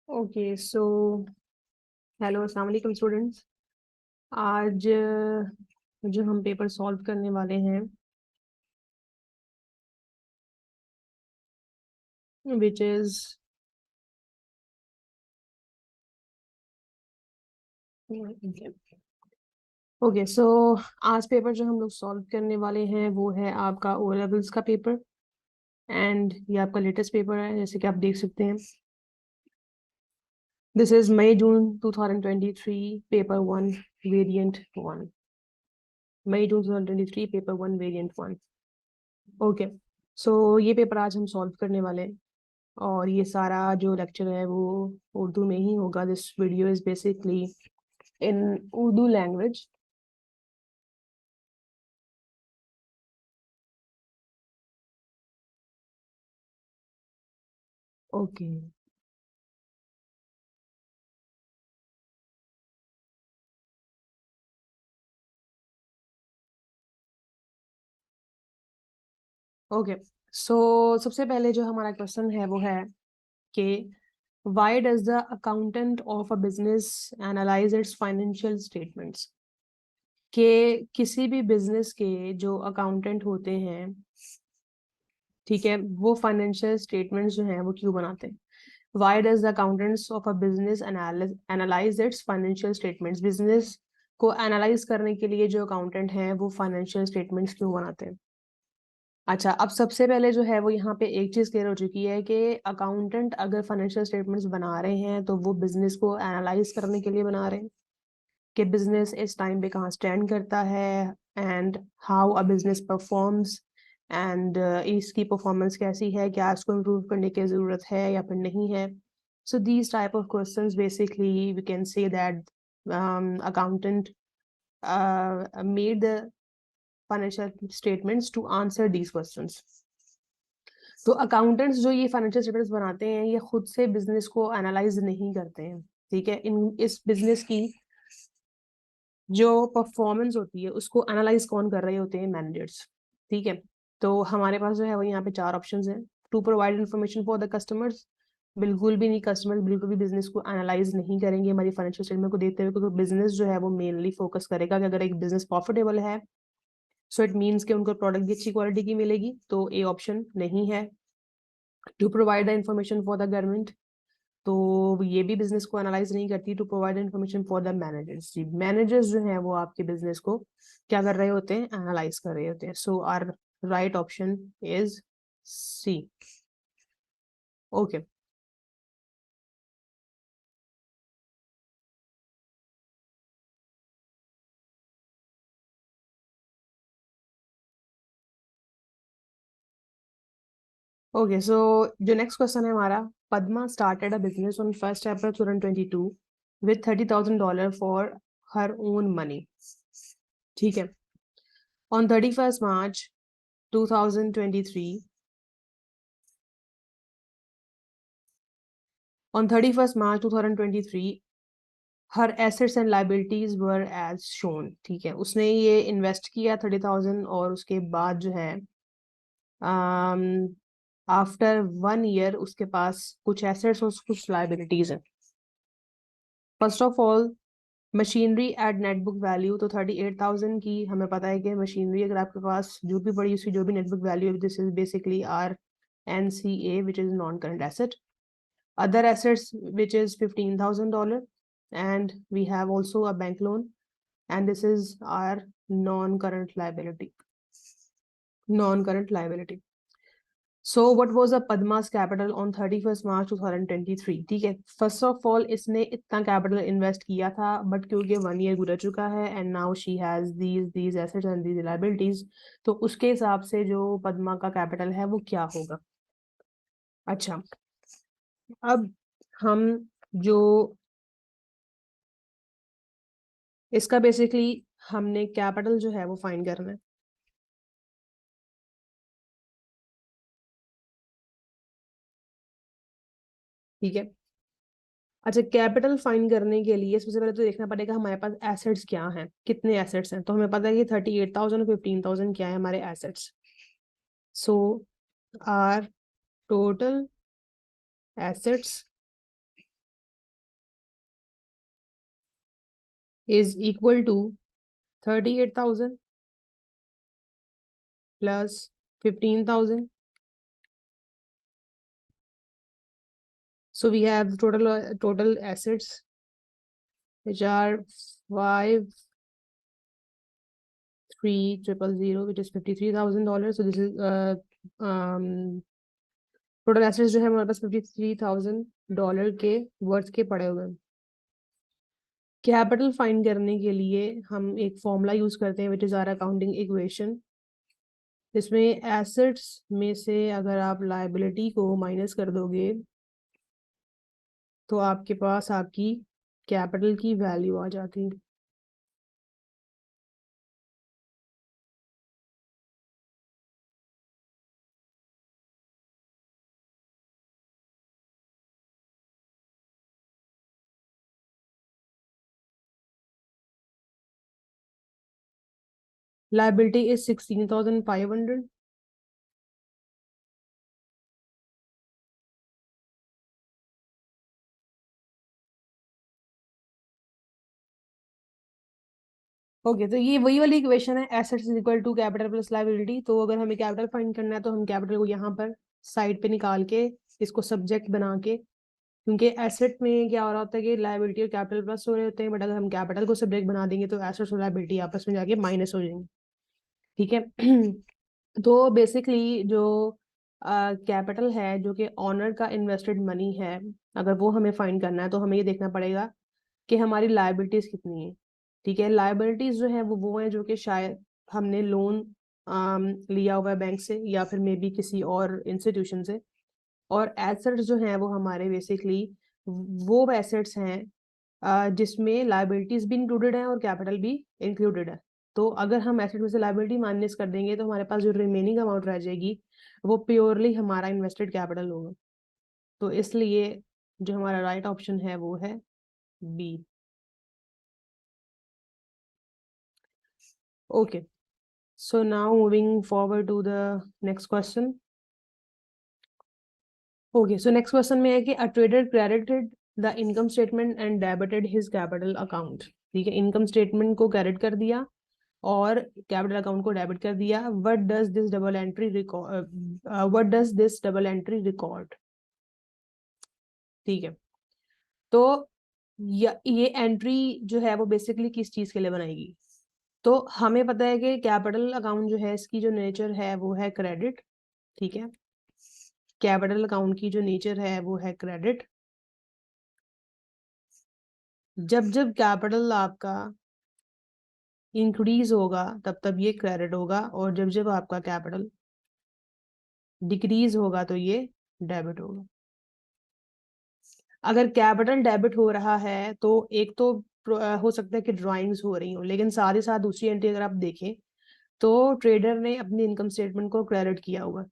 Okay so hello अस्सलाम वालेकुम students. आज जो हम पेपर सॉल्व करने वाले हैं विच इज ओके सो आज पेपर जो हम लोग सॉल्व करने वाले हैं वो है आपका ओ लेवल्स का पेपर। एंड ये आपका लेटेस्ट पेपर है, जैसे कि आप देख सकते हैं। This is May June 2023 paper 1 variant 1। May June 2023 paper 1 variant 1। Okay so ये पेपर आज हम सॉल्व करने वाले हैं और ये सारा जो लेक्चर है वो उर्दू में ही होगा। This video is basically in Urdu language. Okay okay सो सबसे पहले जो हमारा क्वेश्चन है वो है कि why does the accountant of a business analyse it's financial statements. कि किसी भी बिजनेस के जो अकाउंटेंट होते हैं, ठीक है, वो फाइनेंशियल स्टेटमेंट्स जो हैं वो क्यों बनाते हैं। Why does the accountants of a business analyze its financial statements? Business को एनालाइज करने के लिए जो अकाउंटेंट हैं वो फाइनेंशियल स्टेटमेंट्स क्यों बनाते हैं। अच्छा, अब सबसे पहले जो है वो यहाँ पे एक चीज क्लियर हो चुकी है कि अकाउंटेंट अगर फाइनेंशियल स्टेटमेंट्स बना रहे हैं तो वो बिजनेस को एनालाइज करने के लिए बना रहे हैं कि बिजनेस इस टाइम पे कहाँ स्टैंड करता है and how a business performs and इसकी परफॉर्मेंस कैसी है, क्या इसको इम्प्रूव करने की जरूरत है या फिर नहीं है। So these type of questions basically we can say that accountant made the financial statements to answer these questions. तो अकाउंटेंट्स जो ये फाइनेंशियल स्टेटमेंट्स बनाते हैं ये खुद से बिजनेस को एनालाइज नहीं करते हैं, ठीक है। इन इस बिजनेस की जो परफॉर्मेंस होती है उसको एनालाइज कौन कर रहे होते हैं, मैनेजर्स, ठीक है। तो हमारे पास जो है वो यहाँ पे चार ऑप्शंस हैं। To provide information for the customers, बिल्कुल भी नहीं, कस्टमर्स बिल्कुल भी बिजनेस को एनालाइज नहीं करेंगे हमारी फाइनेंशियल स्टेटमेंट को देखते हुए, क्योंकि बिजनेस जो है वो मेनली फोकस करेगा कि अगर एक बिजनेस प्रॉफिटेबल है सो इट मीन्स कि उनको प्रोडक्ट भी अच्छी क्वालिटी की मिलेगी, तो ए ऑप्शन नहीं है। To provide the information for the government, तो ये भी बिजनेस को एनालाइज नहीं करती। To provide information for the managers, जी मैनेजर्स जो हैं वो आपके बिजनेस को क्या कर रहे होते हैं, एनालाइज कर रहे होते हैं। So our right option is C. Okay okay so जो नेक्स्ट क्वेश्चन है हमारा, Padma started a business on 1 April 2022 with $30,000 for her own money, ठीक है। On 31 March 2023, on 31st March 2023 her assets and liabilities were as shown, ठीक है। उसने ये invest किया 30,000 और उसके बाद जो है आफ्टर 1 ईयर उसके पास कुछ एसेट्स और कुछ लाइबिलिटीज हैं। First of all machinery at net book value, तो 38,000 की हमें पता है कि मशीनरी अगर आपके पास जो भी पड़ी उसकी जो भी नेट बुक वैल्यू है, this is basically our NCA which is non current asset. Other assets which is $15,000 and we have also a bank loan and this is our non-current liability. Non-current liability. So what was the Padma's capital on 31st March 2023? ठीक है, first of all इसने इतना capital invest किया था but क्योंकि 1 year गुजर चुका है and now she has these assets and these liabilities, तो उसके हिसाब से जो पद्मा का कैपिटल है वो क्या होगा। अच्छा, अब हम जो इसका बेसिकली हमने कैपिटल जो है वो फाइंड करना है, ठीक है। अच्छा, कैपिटल फाइंड करने के लिए सबसे पहले तो देखना पड़ेगा हमारे पास एसेट्स क्या हैं, कितने एसेट्स हैं। तो हमें पता है कि 38,000 और 15,000 क्या है हमारे assets. So our total assets is equal to 38,000 plus 15,000. So we have total assets which are 5,300,000, which is $53,000. So this is total assets जो है हमारे पास $53,000 के वर्थ के पड़े हुए हैं। कैपिटल फाइंड करने के लिए हम एक फॉर्मूला यूज करते हैं which is our accounting equation. इसमें एसेट्स में से अगर आप लायबिलिटी को माइनस कर दोगे तो आपके पास आपकी कैपिटल की वैल्यू आ जाती है। Liability is 16,500। ओके तो ये वही वाली इक्वेशन है, assets is equal to capital plus liability. तो अगर हमें कैपिटल फाइंड करना है तो हम कैपिटल को यहाँ पर साइड पे निकाल के इसको सब्जेक्ट बना के, क्योंकि एसेट में क्या हो रहा होता है कि लायबिलिटी और कैपिटल प्लस हो रहे होते हैं, बट अगर हम कैपिटल को सब्जेक्ट बना देंगे तो एसेट्स और लायबिलिटी आपस में जाके माइनस हो जाएंगे। ठीक है तो बेसिकली जो कैपिटल है जो कि ऑनर का इन्वेस्टेड मनी है, अगर वो हमें फाइंड करना है तो हमें ये देखना पड़ेगा कि हमारी लायबिलिटीज कितनी है। ठीक है, लायबिलिटीज जो है वो है जो कि शायद हमने लोन लिया हुआ है बैंक से या फिर मे बी किसी और इंस्टीट्यूशन से, और एसेट्स जो हैं वो हमारे बेसिकली वो एसेट्स हैं जिसमें लायबिलिटीज भी इंक्लूडेड है और कैपिटल भी इंक्लूडेड है। तो अगर हम एसेट में से लायबिलिटी माइनस कर देंगे तो हमारे पास जो रिमेनिंग अमाउंट रह जाएगी वो प्योरली हमारा इन्वेस्टेड कैपिटल होगा। तो इसलिए जो हमारा राइट ऑप्शन है वो है बी। Okay, so now moving forward to the next question. Okay, so next question में है कि a trader credited the income statement and debited his capital account. ठीक है, इनकम स्टेटमेंट को क्रेडिट कर दिया और कैपिटल अकाउंट को डेबिट कर दिया। What does this double entry record? ठीक है, तो ये एंट्री जो है वो बेसिकली किस चीज के लिए बनाएगी? तो हमें पता है कि कैपिटल अकाउंट जो है इसकी जो नेचर है वो है क्रेडिट। ठीक है, कैपिटल अकाउंट की जो नेचर है वो है क्रेडिट। जब जब कैपिटल आपका इंक्रीज होगा तब तब ये क्रेडिट होगा, और जब जब आपका कैपिटल डिक्रीज होगा तो ये डेबिट होगा। अगर कैपिटल डेबिट हो रहा है तो एक तो हो सकता है कि ड्राइंग्स हो रही हो, लेकिन साथ ही साथ दूसरी एंट्री अगर आप देखें तो ट्रेडर ने अपनी इनकम स्टेटमेंट को क्रेडिट किया होगा।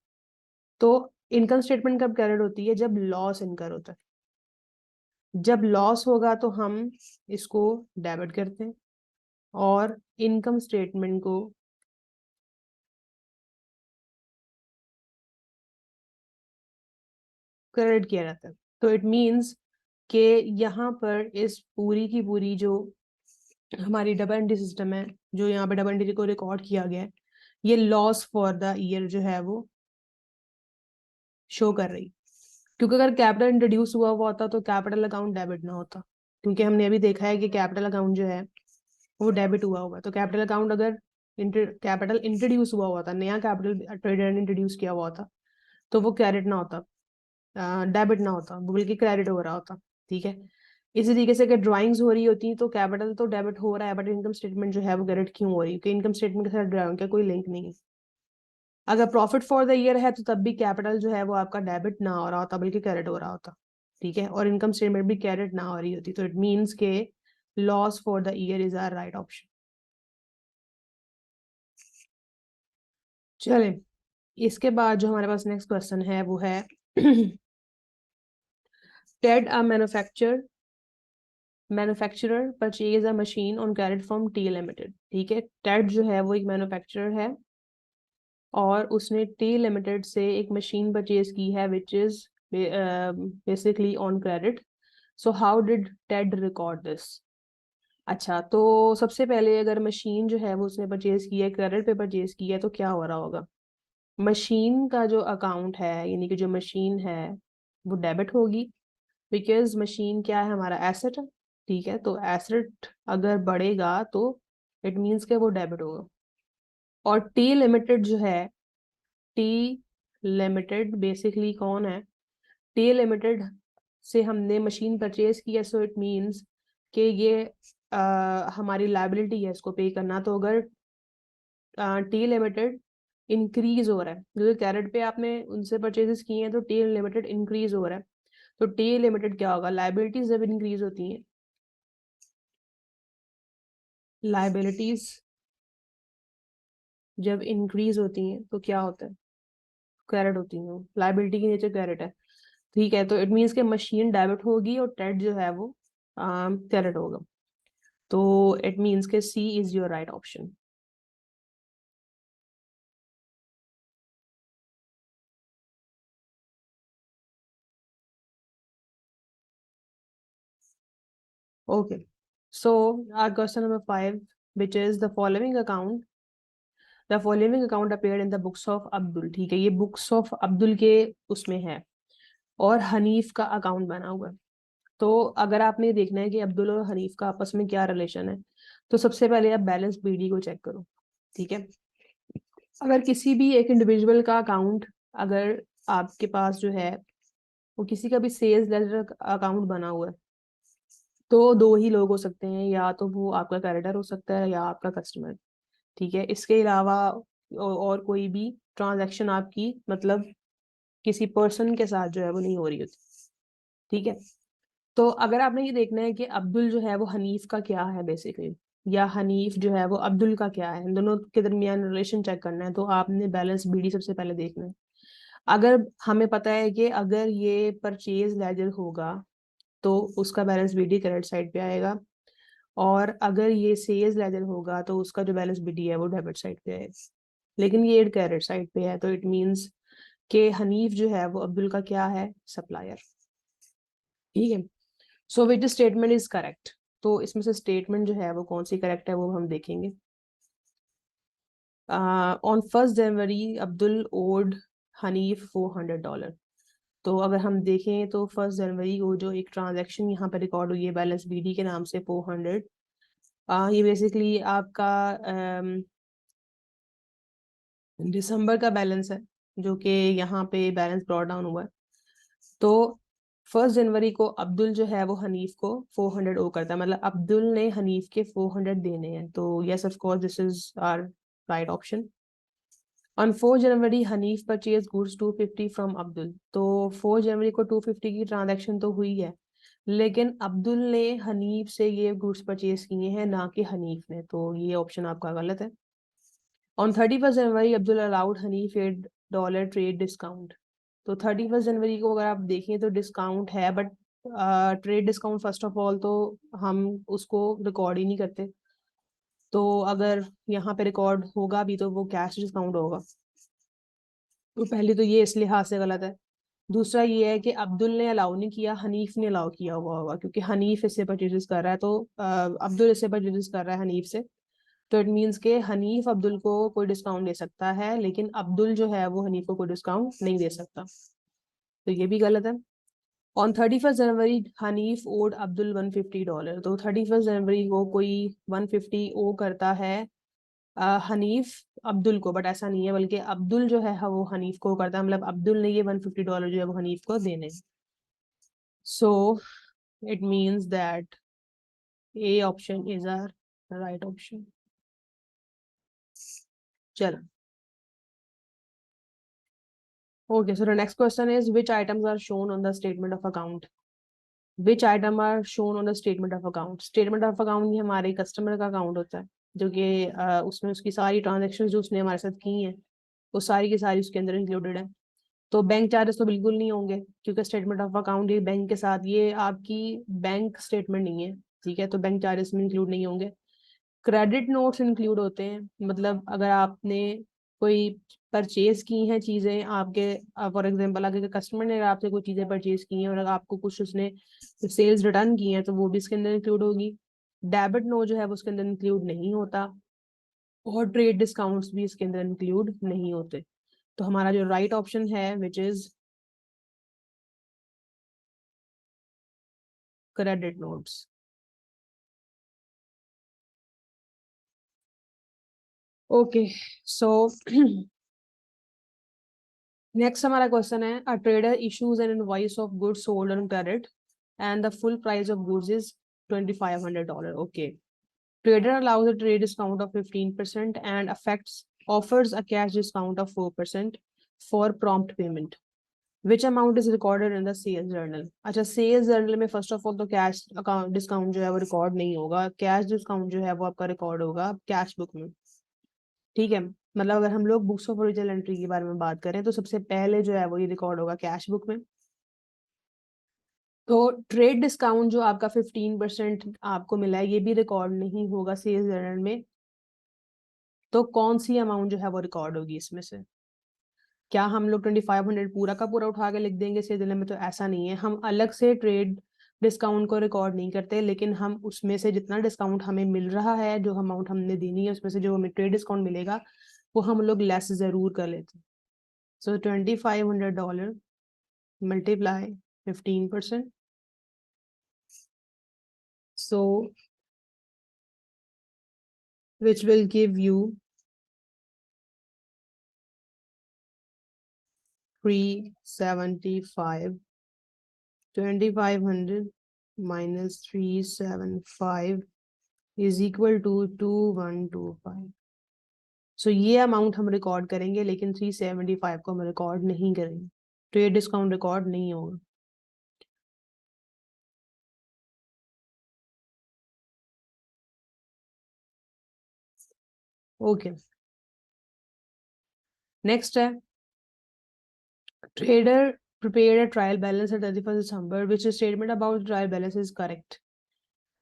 तो इनकम स्टेटमेंट कब क्रेडिट होती है? जब लॉस इनकर होता है। जब लॉस होगा तो हम इसको डेबिट करते हैं और इनकम स्टेटमेंट को क्रेडिट किया जाता है। तो इट मीन्स कि यहाँ पर इस पूरी की पूरी जो हमारी डबल एंट्री सिस्टम है, जो यहाँ पे डबल एंट्री को रिकॉर्ड किया गया है, ये लॉस फॉर द ईयर जो है वो शो कर रही। क्योंकि अगर कैपिटल इंट्रोड्यूस हुआ हुआ होता तो कैपिटल अकाउंट डेबिट ना होता, क्योंकि हमने अभी देखा है कि कैपिटल अकाउंट जो है वो डेबिट हुआ हुआ है। तो कैपिटल अकाउंट अगर कैपिटल इंट्रोड्यूस हुआ हुआ था, नया कैपिटल ट्रेडर ने इंट्रोड्यूस किया हुआ था, तो वो क्रेडिट ना होता, डेबिट ना होता, बल्कि क्रेडिट हो रहा होता। ठीक है, इसी तरीके से अगर ड्राइंग्स हो रही होती तो कैपिटल तो डेबिट हो रहा है बट इनकम स्टेटमेंट जो है वो क्रेडिट क्यों हो रही है? क्योंकि इनकम स्टेटमेंट के साथ ड्राइंग का कोई लिंक नहीं है। अगर प्रॉफिट फॉर द ईयर है तो तब भी कैपिटल जो है वो आपका डेबिट ना हो रहा होता बल्कि क्रेडिट हो रहा होता। ठीक है, और इनकम स्टेटमेंट भी क्रेडिट ना हो रही होती। तो इट मीन्स के loss for the year is our right option. चले, इसके बाद जो हमारे पास नेक्स्ट क्वेश्चन है वो है Ted a manufacturer purchase a machine on credit from T limited. ठीक है, टेड जो है वो एक मैन्युफैक्चरर है और उसने टी लिमिटेड से एक मशीन परचेज की है which is basically on credit, so how did Ted record this? अच्छा, तो सबसे पहले अगर मशीन जो है वो उसने परचेज की है, क्रेडिट पे परचेज की है, तो क्या हो रहा होगा? मशीन का जो अकाउंट है, यानी कि जो मशीन है वो डेबिट होगी, बिकॉज मशीन क्या है, हमारा एसेट है। ठीक है, तो एसेट अगर बढ़ेगा तो इट मीन्स के वो डेबिट होगा। और टी लिमिटेड जो है, टी लिमिटेड बेसिकली कौन है? टी लिमिटेड से हमने मशीन परचेज की है, सो इट मीन्स कि ये हमारी लाइबिलिटी है इसको पे करना। तो अगर टी लिमिटेड इंक्रीज हो रहा है, क्योंकि कैरेट पे आपने उनसे परचेजेस किए हैं, तो टी लिमिटेड इंक्रीज हो रहा है, तो टी लिमिटेड क्या होगा? लाइबिलिटीज जब इंक्रीज होती हैं, लाइबिलिटीज जब इंक्रीज होती हैं तो क्या होता है? क्रेडिट होती है। लाइबिलिटी की नेचर क्रेडिट है। ठीक है, तो इट मीन्स के मशीन डेबिट होगी और टेड जो है वो क्रेडिट होगा। तो इट मीन्स के C is your right option. Okay, so our question number 5, which is the following account appeared in the books of Abdul। ठीक है, ये books of अब्दुल के उसमें है और हनीफ का अकाउंट बना हुआ है। तो अगर आपने देखना है कि अब्दुल और हनीफ का आपस में क्या रिलेशन है, तो सबसे पहले आप बैलेंस बीडी को चेक करो। ठीक है, अगर किसी भी एक इंडिविजुअल का अकाउंट, अगर आपके पास जो है वो किसी का भी सेल्स लेजर अकाउंट बना हुआ है, तो दो ही लोग हो सकते हैं, या तो वो आपका क्रेडिटर हो सकता है या आपका कस्टमर। ठीक है, इसके अलावा और कोई भी ट्रांजैक्शन आपकी मतलब किसी पर्सन के साथ जो है वो नहीं हो रही होती। ठीक है, तो अगर आपने ये देखना है कि अब्दुल जो है वो हनीफ का क्या है बेसिकली, या हनीफ जो है वो अब्दुल का क्या है, इन दोनों के दरमियान रिलेशन चेक करना है, तो आपने बैलेंस बीडी सबसे पहले देखना है। अगर हमें पता है कि अगर ये परचेज लेजर होगा तो उसका बैलेंस बीडी क्रेडिट साइड पे आएगा, और अगर ये सेल्स लेजर होगा तो उसका जो बैलेंस बीडी है वो डेबिट साइड पे है। लेकिन ये क्रेडिट साइड पे है, तो इट मींस कि हनीफ जो है वो अब्दुल का क्या है? सप्लायर। ठीक है, सो विच स्टेटमेंट इज करेक्ट? तो इसमें से स्टेटमेंट जो है वो कौन सी करेक्ट है वो हम देखेंगे। On 1 January Abdul owed Hanif $400। तो अगर हम देखें तो 1 जनवरी को जो एक ट्रांजैक्शन यहाँ पे रिकॉर्ड हुई है बैलेंस बीडी के नाम से 400, ये बेसिकली आपका दिसंबर का बैलेंस है, जो कि यहाँ पे बैलेंस ब्रॉट डाउन हुआ है। तो 1 जनवरी को अब्दुल जो है वो हनीफ को 400 ओ करता है, मतलब अब्दुल ने हनीफ के 400 देने हैं। तो yes of course this is our right option. On 4 January Hanif purchase goods 250 from Abdul. तो 4 जनवरी को 250 की ट्रांजैक्शन तो हुई है, लेकिन अब्दुल ने हनीफ से ये गुड्स परचेज किए हैं, ना कि हनीफ ने, तो ये ऑप्शन आपका गलत है। On 31 January Abdul allowed Hanif $8 trade discount. तो 31 जनवरी को अगर आप देखें तो डिस्काउंट है, but trade discount first of all तो हम उसको रिकॉर्ड ही नहीं करते, तो अगर यहाँ पे रिकॉर्ड होगा भी तो वो कैश डिस्काउंट होगा। तो पहले तो ये इस लिहाज से गलत है। दूसरा ये है कि अब्दुल ने अलाउ नहीं किया, हनीफ ने अलाउ किया हुआ होगा, क्योंकि हनीफ इससे परचेजेस कर रहा है, तो अब्दुल इससे परचेजेस कर रहा है हनीफ से, तो इट मीन्स के हनीफ अब्दुल को कोई डिस्काउंट दे सकता है, लेकिन अब्दुल जो है वो हनीफ को कोई डिस्काउंट नहीं दे सकता, तो ये भी गलत है। On 31 January Hanif owed Abdul $150। तो 31 जनवरी को कोई 150 ओ करता है हनीफ अब्दुल को, बट ऐसा नहीं है, बल्कि अब्दुल जो है वो हनीफ को करता है, मतलब अब्दुल ने ये $150 जो है वो हनीफ को देने। So it means that A option is our right option. चलो, okay, so the next question is which items are shown on the statement of account? Which item are shown on the statement of account? Statement of account ये हमारे customer का account होता है, जो कि उसमें उसकी सारी ट्रांजेक्शन जो उसने हमारे साथ की हैं वो सारी की सारी उसके अंदर इंक्लूडेड है। तो बैंक चार्जेस तो बिल्कुल नहीं होंगे, क्योंकि स्टेटमेंट ऑफ अकाउंट ये बैंक के साथ, ये आपकी बैंक स्टेटमेंट नहीं है। ठीक है, तो बैंक चार्जेस में इंक्लूड नहीं होंगे। क्रेडिट नोट्स इंक्लूड होते हैं, मतलब अगर आपने कोई परचेज की हैं चीजें आपके, फॉर एग्जांपल अगर कस्टमर ने आपसे कोई चीजें परचेज की हैं और अगर आपको कुछ उसने सेल्स रिटर्न की हैं तो वो भी इसके अंदर इंक्लूड होगी। डेबिट नो जो है वो उसके अंदर इंक्लूड नहीं होता, और ट्रेड डिस्काउंट्स भी इसके अंदर इंक्लूड नहीं होते। तो हमारा जो राइट ऑप्शन है which is credit notes. Okay, so next हमारा क्वेश्चन है, a trader issues N invoice of goods sold on credit and the full price of goods is $2500। Okay, trader allows a trade discount of 15% and affects offers a cash discount of 4% for prompt payment. Which amount is recorded in the sales journal? अच्छा, sales journal में first of all तो cash account discount जो है वो record नहीं होगा, cash discount जो है वो आपका रिकॉर्ड होगा कैश बुक में। ठीक है, मतलब अगर हम लोग बुक्स ऑफ ओरिजिनल एंट्री के बारे में बात करें तो सबसे पहले जो है वो ये रिकॉर्ड होगा कैश बुक में। तो ट्रेड डिस्काउंट जो आपका 15% आपको मिला है ये भी रिकॉर्ड नहीं होगा सेल्स जर्नल में। तो कौन सी अमाउंट जो है वो रिकॉर्ड होगी इसमें से? क्या हम लोग 2500 पूरा का पूरा उठा के लिख देंगे सेल्स जर्नल में? तो ऐसा नहीं है, हम अलग से ट्रेड डिस्काउंट को रिकॉर्ड नहीं करते, लेकिन हम उसमें से जितना डिस्काउंट हमें मिल रहा है, जो अमाउंट हमने देनी है उसमें से जो हमें ट्रेड डिस्काउंट मिलेगा वो हम लोग लेस जरूर कर लेते हैं। सो $2500 multiply 15%, so which will give you 375. 2500 minus 375 is equal to 2125. सो ये अमाउंट हम रिकॉर्ड करेंगे, लेकिन 375 को हम रिकॉर्ड नहीं करेंगे, ट्रेड डिस्काउंट रिकॉर्ड नहीं होगा। ओके, नेक्स्ट है, trader prepared a trial balance at 31st December, which statement about the trial balance is correct?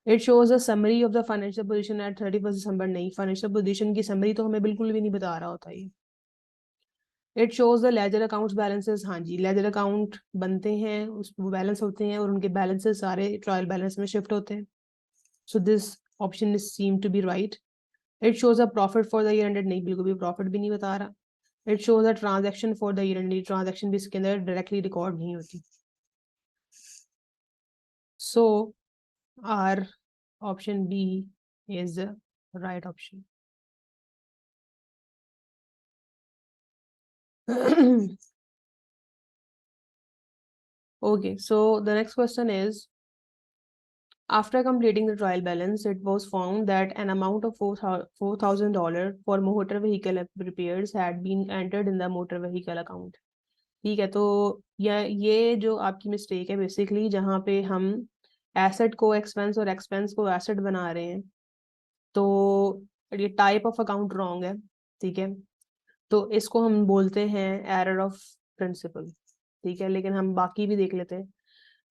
It shows a summary of the financial position at 31st December. नहीं, financial position की summary तो हमें बिल्कुल भी नहीं बता रहा होता ये। It shows the ledger accounts balances, हाँ जी, लेजर अकाउंट बनते हैं, उस वो बैलेंस होते हैं और उनके बैलेंसेस सारे ट्रायल बैलेंस में शिफ्ट होते हैं। So this option is seem to be right. It shows a profit for the year ended, नहीं, बिल्कुल भी प्रॉफिट भी नहीं बता रहा। It shows a transaction for the year ended, transaction भी इसके अंदर डायरेक्टली रिकॉर्ड नहीं होती। So our option B is the right option. Okay, so the next question is, after completing the trial balance, it was found that an amount of $4,000 for motor vehicle repairs had been entered in the motor vehicle account. ठीक है, तो ये जो आपकी mistake है basically, जहाँ पे हम एसेट को एक्सपेंस और एक्सपेंस को एसेट बना रहे हैं, तो ये टाइप ऑफ अकाउंट रॉन्ग है। ठीक है, तो इसको हम बोलते हैं एरर ऑफ प्रिंसिपल। ठीक है, लेकिन हम बाकी भी देख लेते हैं।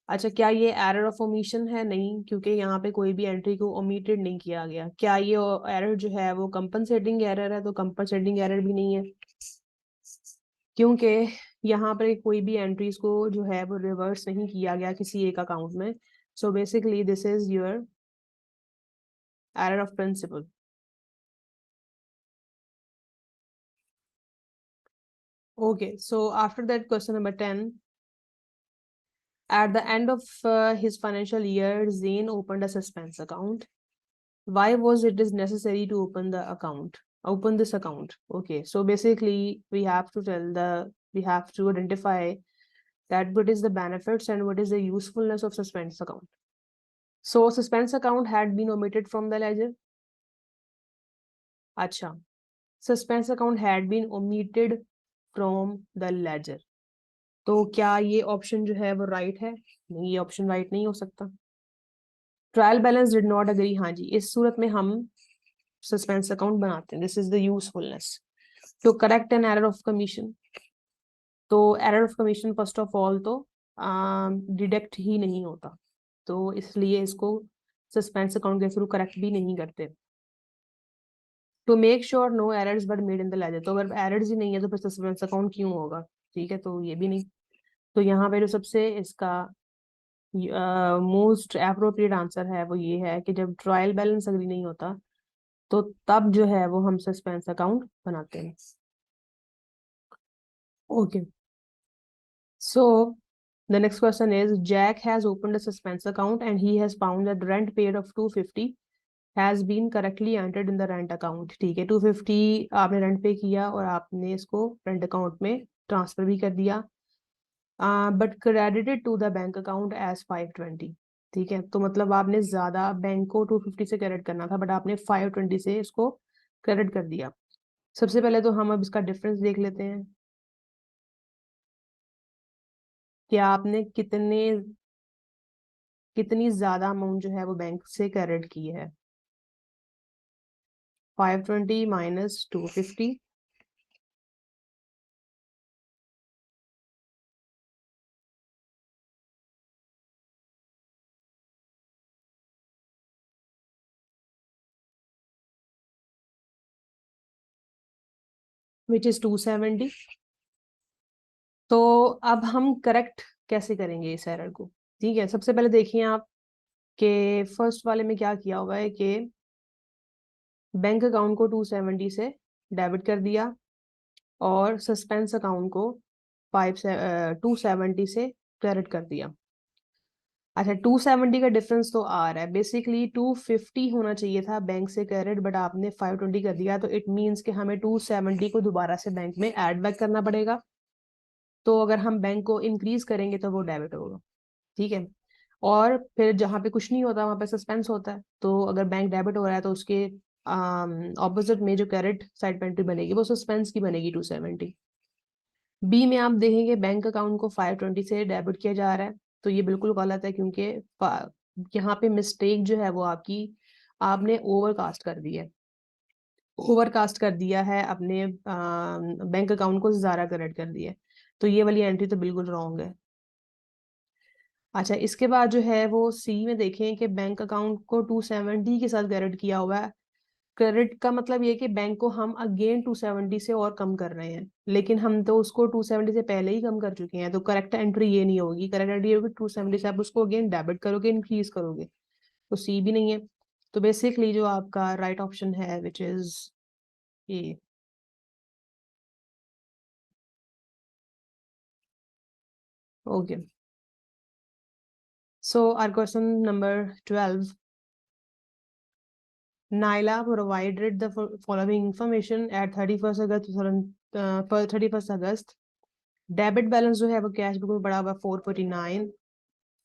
अच्छा, क्या ये एरर ऑफ ओमिशन है? नहीं, क्योंकि यहाँ पे कोई भी एंट्री को ओमिटेड नहीं किया गया। क्या ये एरर जो है वो कंपनसेटिंग एरर है? तो कंपनसेटिंग एरर भी नहीं है, क्योंकि यहाँ पर कोई भी एंट्रीज को जो है वो रिवर्स नहीं किया गया किसी एक अकाउंट में। So basically this is your error of principle. Okay, so after that question number 10, at the end of his financial year, Zain opened a suspense account. Why was it is necessary to open this account? Okay, so basically we have to identify that what is the benefits and what is the usefulness of suspense account. So suspense account had been omitted from the ledger. अच्छा, suspense account had been omitted from the ledger. तो क्या ये option जो है वो right है? नहीं, ये ऑप्शन राइट नहीं हो सकता। Trial balance did not agree, हाँ जी, इस सूरत में हम सस्पेंस अकाउंट बनाते हैं। This is the usefulness to correct an error of commission. तो error of commission first of all तो डिडक्ट ही नहीं होता, तो इसलिए इसको सस्पेंस अकाउंट के थ्रू करेक्ट भी नहीं करते। To make sure no errors were made in the ledger, तो अगर एरर्स ही नहीं है तो फिर सस्पेंस अकाउंट क्यों होगा? ठीक है, तो ये भी नहीं। तो यहाँ पे जो सबसे इसका मोस्ट अप्रोप्रिएट आंसर है वो ये है कि जब ट्रायल बैलेंस अग्री नहीं होता तो तब जो है वो हम सस्पेंस अकाउंट बनाते हैं। Okay, so the next question is Jack has opened a suspense account and he has found that rent paid of 250 has been correctly entered in the rent account। ठीक है, 250 आपने रेंट पे किया और आपने इसको रेंट अकाउंट में transfer भी कर दिया, but credited to the bank account as 520। ठीक है, तो मतलब आपने ज्यादा बैंक को 250 से क्रेडिट करना था बट आपने 520 से इसको क्रेडिट कर दिया। सबसे पहले तो हम अब इसका डिफरेंस देख लेते हैं कि आपने कितनी ज्यादा अमाउंट जो है वो बैंक से क्रेडिट की है। 520 माइनस 250, विच इज 270। तो अब हम करेक्ट कैसे करेंगे इस एरर को? ठीक है, सबसे पहले देखिए आप कि फर्स्ट वाले में क्या किया हुआ है कि बैंक अकाउंट को 270 से डेबिट कर दिया और सस्पेंस अकाउंट को 270 से क्रेडिट कर दिया। अच्छा, 270 का डिफरेंस तो आ रहा है, बेसिकली 250 होना चाहिए था बैंक से क्रेडिट बट आपने 520 कर दिया, तो इट मीन्स कि हमें 270 को दोबारा से बैंक में ऐड बैक करना पड़ेगा। तो अगर हम बैंक को इंक्रीज करेंगे तो वो डेबिट होगा। ठीक है, और फिर जहाँ पे कुछ नहीं होता वहां पे सस्पेंस होता है, तो अगर बैंक डेबिट हो रहा है तो उसके ऑपोजिट में जो क्रेडिट साइड पे एंट्री बनेगी वो सस्पेंस की बनेगी 270। बी में आप देखेंगे बैंक अकाउंट को 520 से डेबिट किया जा रहा है, तो ये बिल्कुल गलत है क्योंकि यहाँ पे मिस्टेक जो है वो आपने ओवरकास्ट कर दी है, ओवरकास्ट कर दिया है अपने बैंक अकाउंट को ज्यादा क्रेडिट कर दिया है, तो ये वाली एंट्री तो बिल्कुल रॉन्ग है। अच्छा, इसके बाद जो है वो सी में देखें कि बैंक अकाउंट को 270 के साथ क्रेडिट किया हुआ है। क्रेडिट का मतलब ये कि बैंक को हम अगेन 270 से और कम कर रहे हैं, लेकिन हम तो उसको 270 से पहले ही कम कर चुके हैं, तो करेक्ट एंट्री ये नहीं होगी। करेक्ट एंट्री होगी 270 से आप उसको अगेन डेबिट करोगे, इंक्रीज करोगे, तो सी भी नहीं है। तो बेसिकली जो आपका राइट ऑप्शन है which is A. Okay, so our question number 12, Naila provided the following information at 31st August 31st August. Debit balance जो है वो कैश बुक में पड़ा हुआ 449,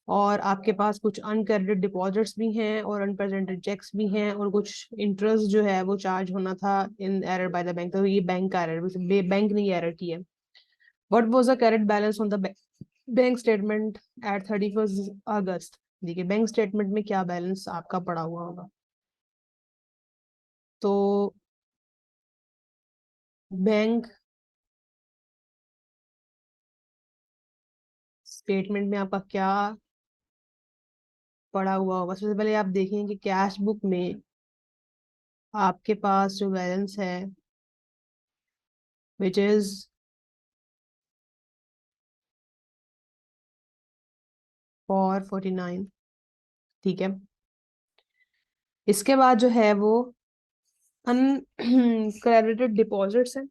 और आपके पास कुछ अनक्रेडिटेड डिपॉजिट्स भी हैं और अनप्रेजेंटेड चेक्स भी हैं और कुछ इंटरेस्ट जो है वो चार्ज होना था इन एरर बाय द बैंक, तो ये बैंक का एरर, बैंक ने एरर की है। What was the current balance on the bank statement at 31st अगस्त? देखिए बैंक स्टेटमेंट में क्या बैलेंस आपका पड़ा हुआ होगा, तो बैंक स्टेटमेंट में आपका क्या पड़ा हुआ होगा? सबसे पहले आप देखें कि कैश बुक में आपके पास जो बैलेंस है विच इज 449। ठीक है, इसके बाद जो है वो अनक्रेडिटेड डिपॉजिट्स है।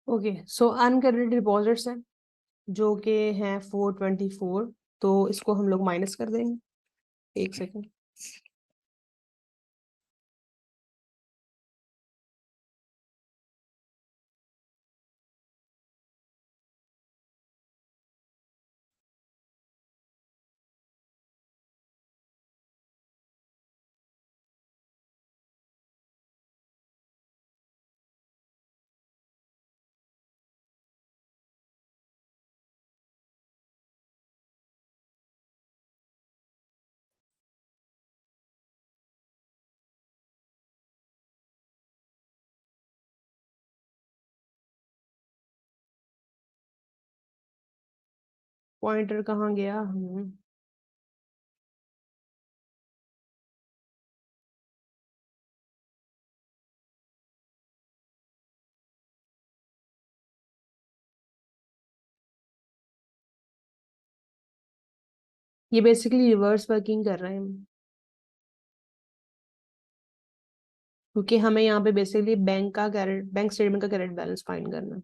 ओके, सो अनक्रेडिटेड डिपॉजिट्स है जो कि हैं 424, तो इसको हम लोग माइनस कर देंगे। एक सेकेंड, पॉइंटर कहाँ गया? ये बेसिकली रिवर्स वर्किंग कर रहे हैं क्योंकि हमें यहाँ पे बेसिकली बैंक स्टेटमेंट का करेंट बैलेंस फाइंड करना है।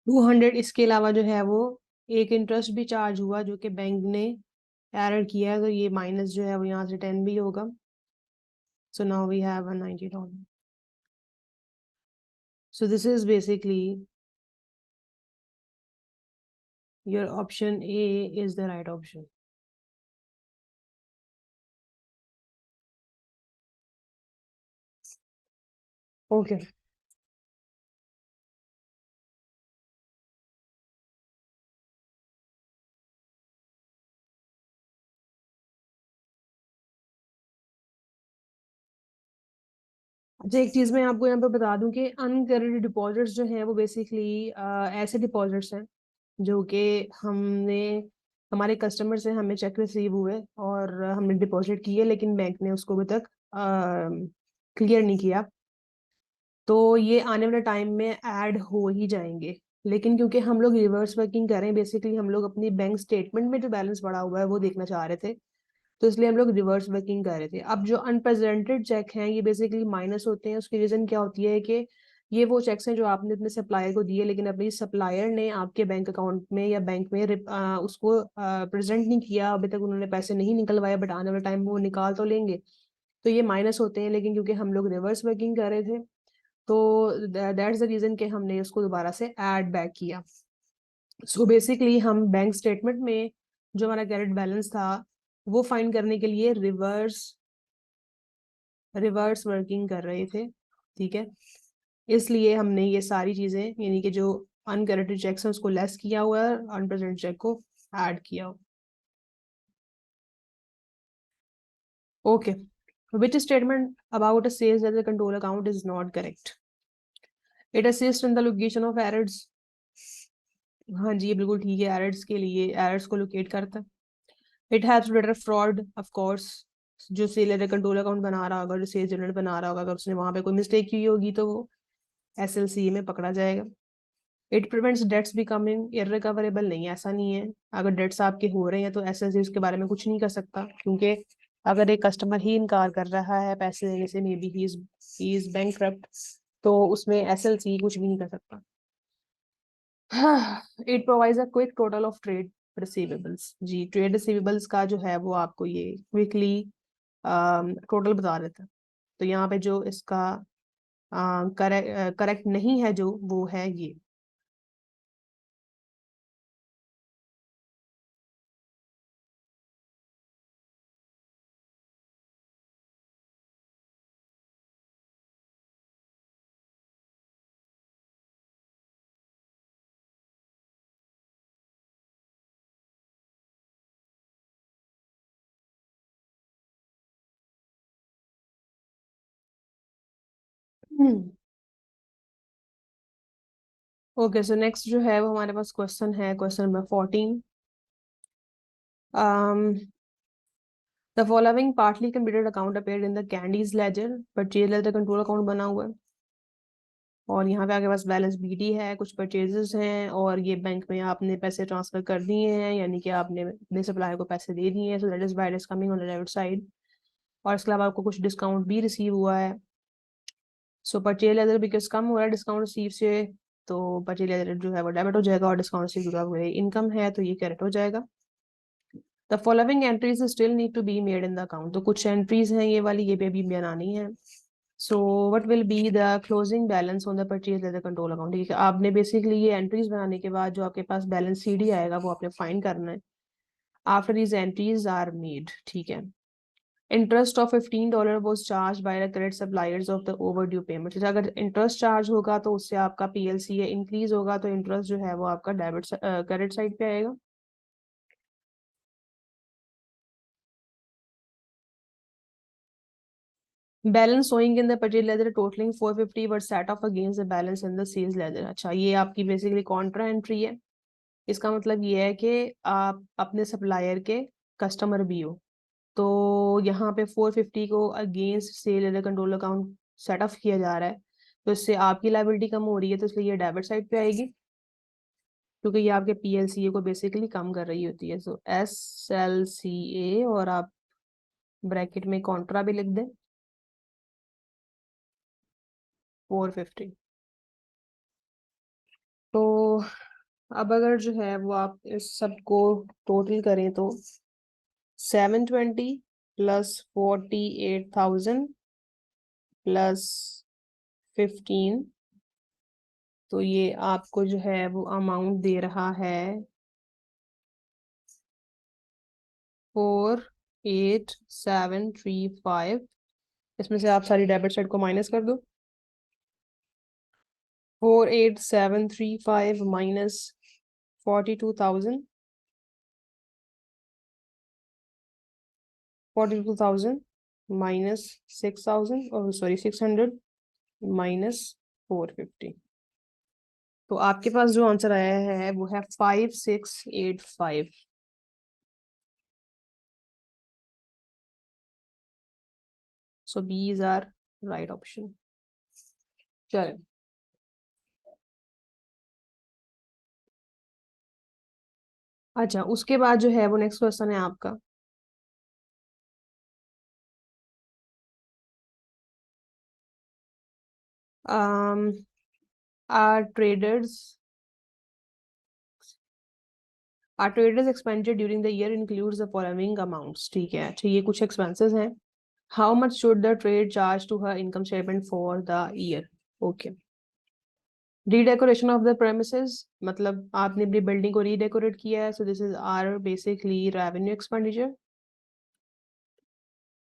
टू 200 इसके अलावा जो है वो एक इंटरेस्ट भी चार्ज हुआ जो कि बैंक ने एरर किया है, तो ये माइनस जो है वो यहाँ से 10 भी होगा। So now we have $190. So this is basically your option A is the right option. Okay. अच्छा, एक चीज मैं आपको यहाँ पे बता दूं कि अनक्रेडिटेड डिपॉजिट्स जो हैं वो बेसिकली ऐसे डिपॉजिट्स हैं जो कि हमने हमारे कस्टमर से हमें चेक रिसीव हुए और हमने डिपॉजिट किए लेकिन बैंक ने उसको अभी तक क्लियर नहीं किया, तो ये आने वाले टाइम में ऐड हो ही जाएंगे। लेकिन क्योंकि हम लोग रिवर्स वर्किंग कर रहे हैं, बेसिकली हम लोग अपनी बैंक स्टेटमेंट में जो बैलेंस पड़ा हुआ है वो देखना चाह रहे थे, तो इसलिए हम लोग रिवर्स वर्किंग कर रहे थे। अब जो अनप्रेजेंटेड चेक हैं ये बेसिकली माइनस होते हैं। उसकी रीजन क्या होती है कि ये वो चेक्स हैं जो आपने अपने सप्लायर को दिए लेकिन अपनी सप्लायर ने आपके बैंक अकाउंट में या बैंक में उसको प्रेजेंट नहीं किया, अभी तक उन्होंने पैसे नहीं निकलवाए, बट आने वाले टाइम में वो निकाल तो लेंगे, तो ये माइनस होते हैं। लेकिन क्योंकि हम लोग रिवर्स वर्किंग कर रहे थे तो दैट्स द रीजन कि हमने उसको दोबारा से ऐड बैक किया। सो बेसिकली हम बैंक स्टेटमेंट में जो हमारा कैरेट बैलेंस था वो फाइंड करने के लिए रिवर्स वर्किंग कर रहे थे, ठीक है। इसलिए हमने ये सारी चीजें यानी कि जो अनकरेक्टेड चेक्स हैं उसको लेस किया हुआ है, अनप्रेजेंट चेक को ऐड किया हुआ। Okay, which statement about a sales ledger control account is not correct? It assists in the location of errors. हाँ जी, ये बिल्कुल ठीक है, एरर्स के लिए एरर्स को लोकेट करता है। It haves detect fraud, of course. जो सेलर कंट्रोल अकाउंट बना रहा होगा, जो सेल्स यूनिट बना रहा होगा, अगर उसने वहां पे कोई मिस्टेक की होगी तो वो SLC में पकड़ा जाएगा। It prevents debts becoming irrecoverable, नहीं ऐसा नहीं है। अगर डेट्स आपके हो रहे हैं तो SLC उसके बारे में कुछ नहीं कर सकता, क्योंकि अगर एक कस्टमर ही इनकार कर रहा है पैसे देने से, maybe he is bankrupt, तो उसमें SLC कुछ भी नहीं कर सकता। It provides a quick total of trade receivables. जी, ट्रेड रिसीवेबल्स का जो है वो आपको ये क्विकली टोटल बता देता है। तो यहाँ पे जो इसका करेक्ट नहीं है जो वो है ये। ओके, सो नेक्स्ट जो है वो हमारे पास क्वेश्चन है, question number 14। The following partly computed account appeared in the Candy's ledger, purchase ledger control account बना हुआ है और यहाँ पे आपके पास बैलेंस BD है, कुछ परचेजेस हैं और ये बैंक में आपने पैसे ट्रांसफर कर दिए हैं, यानी कि आपने अपने सप्लायर को पैसे दे दिए हैं। So that is why it is coming on the debit side. और इसके अलावा आपको कुछ डिस्काउंट भी रिसीव हुआ है। सो परचेज लेजर बिकॉज कम हो रहा है डिस्काउंट रिसीव से, तो परचेज लेजर जो है वो डेबिट हो जाएगा और डिस्काउंट रिसीव जुड़ा हुआ इनकम है तो ये क्रेडिट हो जाएगा। The following entries still need to be made in the account, तो कुछ एंट्रीज हैं ये वाली, ये भी अभी बनानी है। So what will be the closing balance on the purchase ledger control account, ठीक है। आपने बेसिकली ये एंट्रीज बनाने के बाद जो आपके पास बैलेंस CD आएगा वो आपने फाइंड करना है after these entries are made, ठीक है। Interest of $15 was charged by the credit suppliers of the overdue payment. अगर इंटरेस्ट चार्ज होगा तो उससे आपका PLCA इंक्रीज होगा, तो इंटरेस्ट जो है वो आपका डेबिट क्रेडिट साइड पे आएगा। Balance showing in the purchase ledger totalling 450 were set off against the balance in the sales ledger. अच्छा, ये आपकी बेसिकली कॉन्ट्रा एंट्री है। इसका मतलब ये है कि आप अपने सप्लायर के कस्टमर भी हो, तो यहाँ पे 450 को against sale ledger control account set off किया जा रहा है, तो इससे आपकी लायबिलिटी कम हो रही है, तो इसलिए ये डेबिट साइड पे आएगी, क्योंकि ये आपके PLCA को बेसिकली कम कर रही होती है। सो SLCA, और आप ब्रैकेट में कॉन्ट्रा भी लिख दें 450। तो अब अगर जो है वो आप इस सबको टोटल करें तो 720 प्लस 48,000 प्लस 15, तो ये आपको जो है वो अमाउंट दे रहा है 48,735। इसमें से आप सारी डेबिट साइड को माइनस कर दो। 48,735 माइनस 42,000, 42,000 माइनस 6,000, और सॉरी 600 माइनस 450। तो आपके पास जो आंसर आया है वो है 5685। So B is our right option. चलो, अच्छा उसके बाद जो है वो नेक्स्ट क्वेश्चन है आपका। Our traders Our traders expenditure during the year includes the following amounts, ठीक है। अच्छा, ये कुछ expenses हैं। How much should the trade charge to her income statement for the year? Okay. Redecoration of the premises, मतलब आपने अपनी building को रीडेकोरेट किया है, so this is our basically revenue expenditure.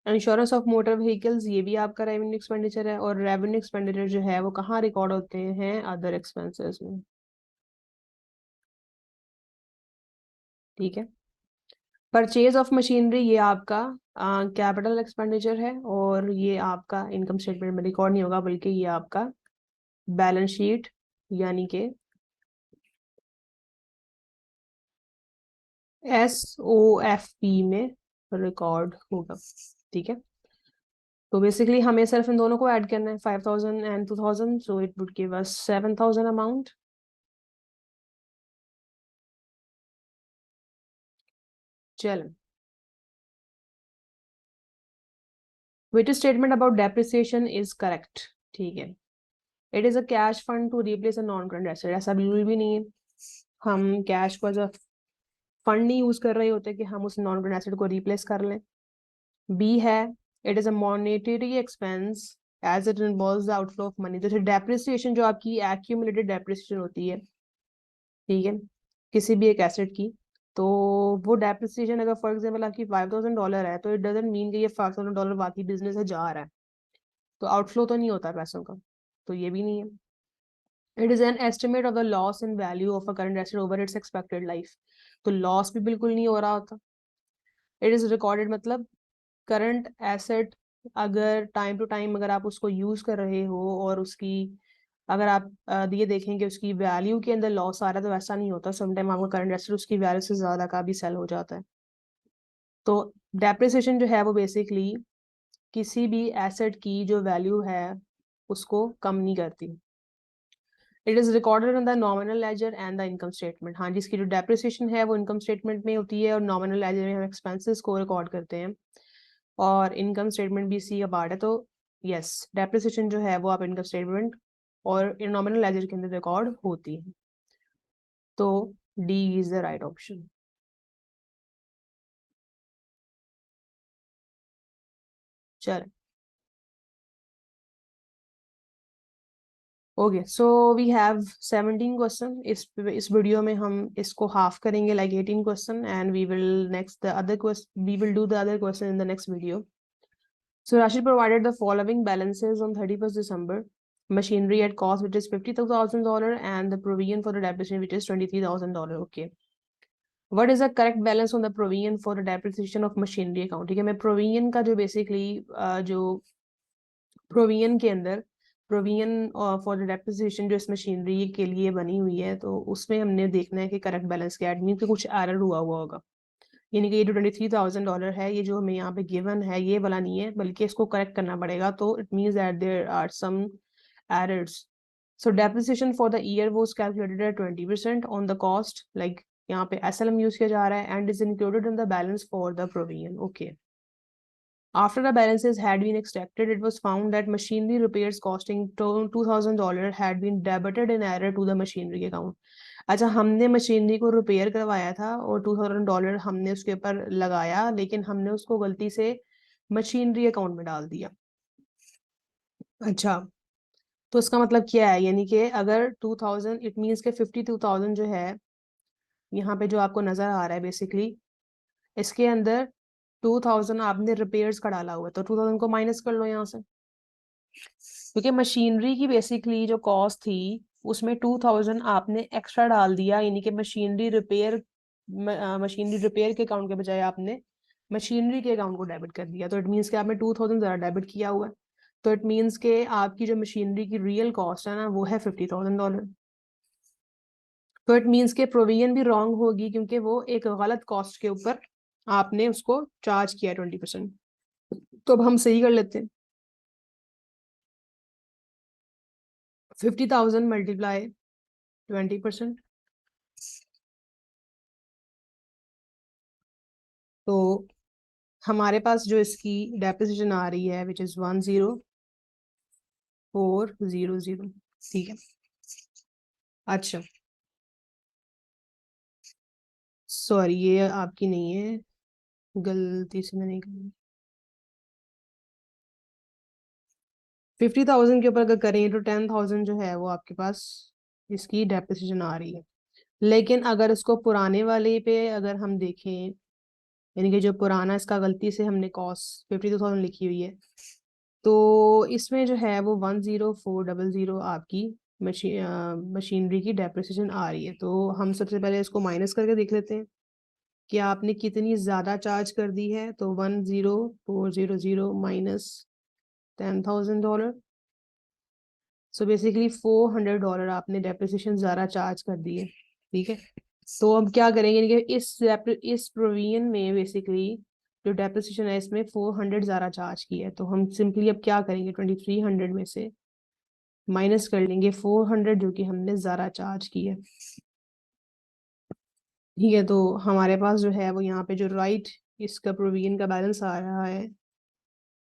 Insurance of motor vehicles, ये भी आपका revenue expenditure है, और रेवेन्यू एक्सपेंडिचर जो है वो कहाँ रिकॉर्ड होते हैं? अदर एक्सपेंसेस में, ठीक है। परचेज ऑफ मशीनरी, ये आपका कैपिटल एक्सपेंडिचर है, और ये आपका इनकम स्टेटमेंट में रिकॉर्ड नहीं होगा, बल्कि ये आपका बैलेंस शीट यानी कि SOFP में रिकॉर्ड होगा, ठीक है। तो बेसिकली हमें सिर्फ इन दोनों को ऐड करना है, 5,000 and 2,000, so it would give us 7,000 amount. चलो, which statement about depreciation is correct, ठीक है। It is a cash fund to replace a non current asset, ऐसा बिल्कुल भी नहीं है। हम कैश को एज अ फंड नहीं यूज कर रहे होते कि हम उस नॉन करंट एसेट को रिप्लेस कर लें। बी है, it is a monetary expense as it involves the outflow of money. जैसे डेप्रिसिएशन, जो आपकी एक्यूमुलेटेड डेप्रिसिएशन होती है, ठीक है, किसी भी एक एसेट की, तो वो डेप्रिसिएशन अगर फॉर एग्जाम्पल आपकी $5,000 है, तो इट डजेंट मीन कि ये $5,000 बाकी बिजनेस है जा रहा है, तो आउटफ्लो तो नहीं होता पैसों का, तो ये भी नहीं है। It is an estimate of the loss in value of a current asset over it's expected life, तो लॉस भी बिल्कुल नहीं हो रहा होता। इट इज रिकॉर्डेड, मतलब करंट एसेट अगर टाइम टू टाइम अगर आप उसको यूज कर रहे हो, और उसकी अगर आप ये देखें कि उसकी वैल्यू के अंदर लॉस आ रहा है, तो वैसा नहीं होता। समटाइम आपका करंट एसेट उसकी वैल्यू से ज्यादा का भी सेल हो जाता है। तो डेप्रिसिएशन जो है वो बेसिकली किसी भी एसेट की जो वैल्यू है उसको कम नहीं करती। It is recorded in the nominal ledger and the income statement. हाँ, जिसकी जो डेप्रिसिएशन है वो इनकम स्टेटमेंट में होती है, और नॉमिनल लेजर में हम एक्सपेंसेस को रिकॉर्ड करते हैं, और इनकम स्टेटमेंट भी इसी का पार्ट है। तो यस, डेप्रिसिएशन जो है वो आप इनकम स्टेटमेंट और नॉमिनल लेजर के अंदर रिकॉर्ड होती है। तो D is the right option. चल, okay, so we have 17 question. इस वीडियो में हम इसको हाफ करेंगे, like 18 question, and we will next the other question, we will do the other question in the next video. So Rashid provided the following balances on 31st December. Machinery at cost, which is $50,000, and the provision for the depreciation, which is $23,000. Okay. What is the correct balance on the provision for the depreciation of machinery account? ठीक है, मैं provision का जो basically जो provision के अंदर provision for the depreciation जो इस मशीनरी के लिए बनी हुई है, तो उसमें हमने देखना है कि करेक्ट बैलेंस क्या है. मीन कि कुछ एरर हुआ होगा, यानी कि ये जो $23,000 है, ये जो हमें यहाँ पे गिवन है, ये वाला नहीं है, बल्कि इसको करेक्ट करना पड़ेगा. तो it means that there are some errors. So depreciation for the year was calculated at 20% on the cost, like यहाँ पे SLM यूज किया जा रहा है, and is included in the balance for the provision. Okay. After the balances had been extracted, it was found that machinery repairs costing $2,000 had been debited in error to the machinery account. अच्छा, हमने machinery को repair करवाया था और $2,000 हमने उसके ऊपर लगाया, लेकिन हमने उसको गलती से मशीनरी अकाउंट में डाल दिया. अच्छा, तो इसका मतलब क्या है, यानी कि अगर 2000, इट मीन्स के 52,000 जो है यहाँ पे जो आपको नजर आ रहा है, बेसिकली इसके अंदर 2000 आपने रिपेयर्स का डाला हुआ है, तो 2000 को माइनस कर लो यहाँ से, क्योंकि मशीनरी की बेसिकली जो कॉस्ट थी उसमें 2000 आपने एक्स्ट्रा डाल दिया, यानी कि मशीनरी रिपेयर के अकाउंट के बजाय आपने मशीनरी के अकाउंट को डेबिट कर दिया. तो इट मीन्स कि आपने 2000 ज़्यादा डेबिट किया हुआ है. तो इट मीन्स के आपकी जो मशीनरी की रियल कॉस्ट है ना, वो है $50,000. तो इट मीन्स के प्रोविजन भी रॉन्ग होगी, क्योंकि वो एक गलत कॉस्ट के ऊपर आपने उसको चार्ज किया 20%. तो अब हम सही कर लेते हैं. 50,000 मल्टीप्लाई 20%, तो हमारे पास जो इसकी डेप्रिसिएशन आ रही है, विच इज 10400. ठीक है. अच्छा, सॉरी, ये आपकी नहीं है, गलती से मैंने करी. 50,000 के ऊपर अगर करें तो 10,000 जो है वो आपके पास इसकी डेप्रिसिएशन आ रही है. लेकिन अगर इसको पुराने वाले पे अगर हम देखें, यानी कि जो पुराना इसका गलती से हमने कॉस्ट 52,000 लिखी हुई है, तो इसमें जो है वो 10400 आपकी मशीनरी की डेप्रिसिएशन आ रही है. तो हम सबसे पहले इसको माइनस करके देख लेते हैं कि आपने कितनी ज़्यादा चार्ज कर दी है. तो 10400 माइनस $10,000, सो बेसिकली $400 आपने डेप्रिसिएशन ज़्यादा चार्ज कर दी है. ठीक है. तो अब क्या करेंगे, यानी कि इस प्रोविजन में बेसिकली जो डेप्रिसिएशन है, इसमें 400 ज़्यादा चार्ज की है. तो हम सिंपली अब क्या करेंगे, 2300 में से माइनस कर लेंगे 400 जो कि हमने ज़्यादा चार्ज की है. ठीक है. तो हमारे पास जो है वो यहाँ पे जो राइट इसका प्रोविजन का बैलेंस आ रहा है,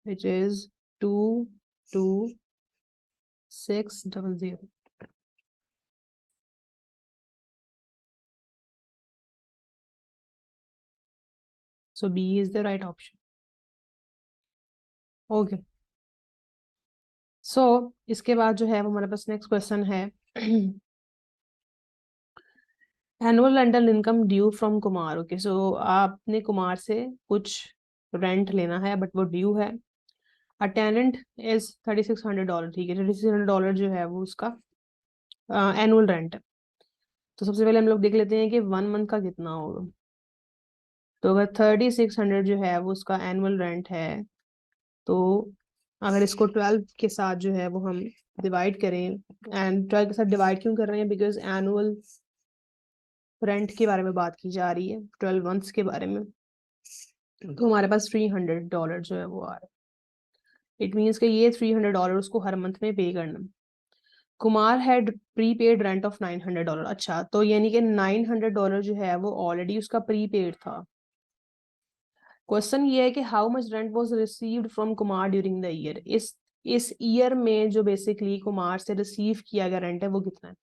which is 22600. So B is the right option. Okay. So इसके बाद जो है वो हमारे पास नेक्स्ट क्वेश्चन है. Annual rental income due from Kumar. Okay, so आपने कुमार से कुछ रेंट लेना है, बट वो ड्यू है. अ टेनेंट इज $3,600. ठीक है, $3,600 जो है वो उसका एनुअल रेंट है. तो सबसे पहले हम लोग देख लेते हैं कि 1 मंथ का कितना होगा. तो अगर 3,600 जो है वो उसका एनुअल रेंट है, तो अगर इसको 12 के साथ जो है वो हम डिवाइड करें, एंड 12 के साथ डिवाइड क्यों कर रहे हैं, बिकॉज एनुअल रेंट के बारे में बात की जा रही है, 12 मंथ्स के बारे में. तो हमारे पास $300 जो है वो आ रहा है. इट मीन्स कि ये $300 उसको हर मंथ में पे करना. Kumar had prepaid rent of $900. अच्छा, तो यानी कि $900 जो है वो ऑलरेडी उसका प्रीपेड था. क्वेश्चन ये है कि how much rent was received from Kumar during the year. इस ईयर में जो बेसिकली कुमार से रिसीव किया गया रेंट है वो कितना है.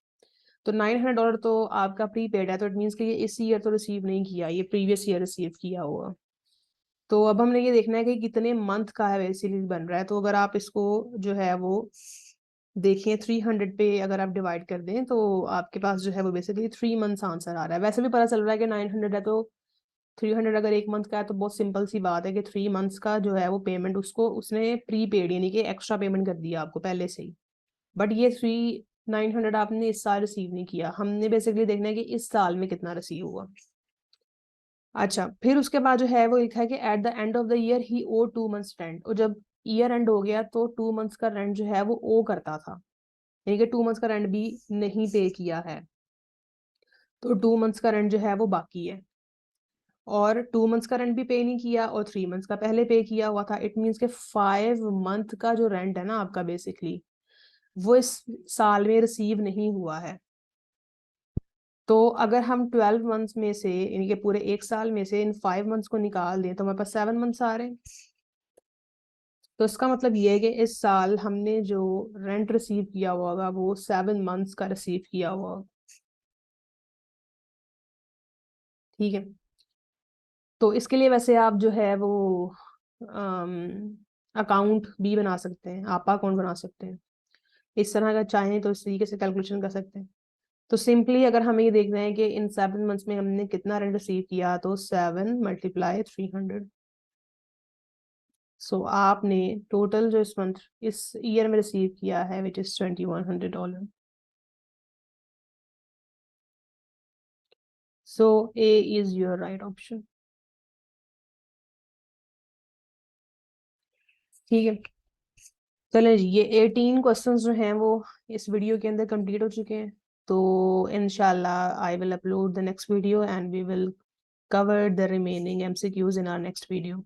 तो $900 तो आपका प्रीपेड है, तो इट मीन्स कि ये इस ईयर तो रिसीव नहीं किया, ये प्रीवियस ईयर रिसीव किया हुआ. तो अब हमने ये देखना है कि कितने मंथ का है बेसिकली बन रहा है. तो अगर आप इसको जो है वो देखिए 300 पे अगर आप डिवाइड कर दें तो आपके पास जो है वो बेसिकली 3 मंथ्स आंसर आ रहा है। वैसे भी पता चल रहा है कि 900 है, तो 300 अगर एक मंथ का है तो बहुत सिंपल सी बात है कि 3 मंथ्स का जो है वो पेमेंट उसको उसने प्री पेड यानी कि एक्स्ट्रा पेमेंट कर दिया आपको पहले से ही। बट ये 900 आपने इस साल रिसीव नहीं किया, हमने बेसिकली देखना है कि इस साल में कितना रिसीव हुआ। अच्छा, फिर उसके बाद जो है वो लिखा है कि at the end of the year he owe 2 months rent, और जब ईयर एंड हो गया तो 2 मंथ्स का रेंट जो है वो ओ करता था, यानी कि 2 मंथ्स का रेंट भी नहीं पे किया है, तो 2 मंथ्स का रेंट जो है वो बाकी है। और 2 मंथ्स का रेंट भी पे नहीं किया और 3 मंथ्स का पहले पे किया हुआ था। इट मीन्स के 5 मंथ का जो रेंट है ना आपका बेसिकली वो इस साल में रिसीव नहीं हुआ है। तो अगर हम 12 मंथ्स में से यानी कि पूरे एक साल में से इन 5 मंथ्स को निकाल दें तो हमारे पास 7 मंथ्स आ रहे हैं। तो इसका मतलब ये है कि इस साल हमने जो रेंट रिसीव किया हुआ होगा वो 7 मंथ्स का रिसीव किया हुआ होगा। ठीक है, तो इसके लिए वैसे आप जो है वो अकाउंट भी बना सकते हैं, आपा अकाउंट बना सकते हैं। इस तरह अगर चाहें तो इस तरीके से कैलकुलेशन कर सकते हैं। तो सिंपली अगर हमें ये देखना है कि इन 7 मंथ्स में हमने कितना रेंट रिसीव किया तो 7 × 300। सो आपने टोटल जो इस मंथ इस ईयर में रिसीव किया है which is $2100। So A is your right option. ठीक है, चलें जी, ये 18 क्वेश्चंस जो हैं वो इस वीडियो के अंदर कंप्लीट हो चुके हैं। तो इंशाल्लाह I will upload the next video and we will cover the remaining MCQs in our next video.